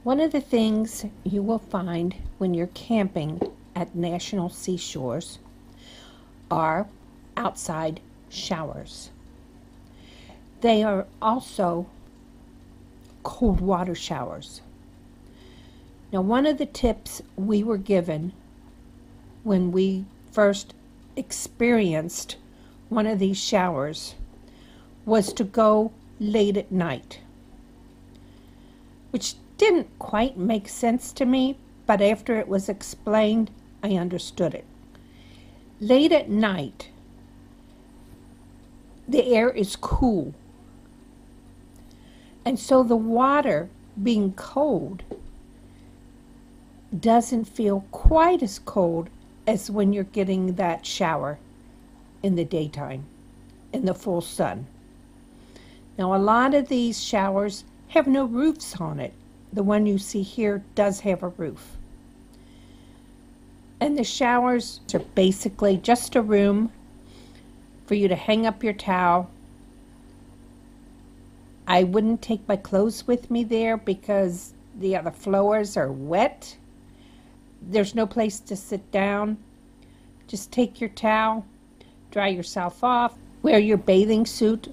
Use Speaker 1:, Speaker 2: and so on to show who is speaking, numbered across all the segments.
Speaker 1: One of the things you will find when you're camping at national seashores are outside showers. They are also cold water showers. Now, one of the tips we were given when we first experienced one of these showers was to go late at night, which didn't quite make sense to me, but after it was explained, I understood it. Late at night, the air is cool, and so the water being cold doesn't feel quite as cold as when you're getting that shower in the daytime, in the full sun. Now, a lot of these showers have no roofs on it. The one you see here does have a roof. And the showers are basically just a room for you to hang up your towel. I wouldn't take my clothes with me there because the other floors are wet. There's no place to sit down. Just take your towel, dry yourself off, wear your bathing suit,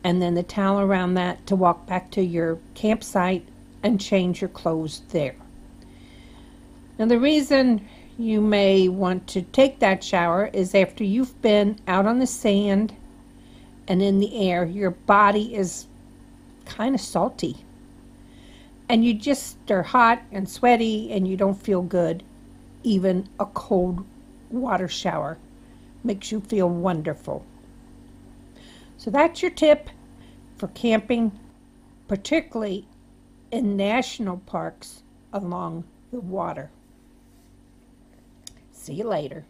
Speaker 1: and then the towel around that to walk back to your campsite and change your clothes there. Now, the reason you may want to take that shower is after you've been out on the sand and in the air, your body is kind of salty. And you just are hot and sweaty and you don't feel good. Even a cold water shower makes you feel wonderful. So that's your tip for camping, particularly in national parks along the water. See you later.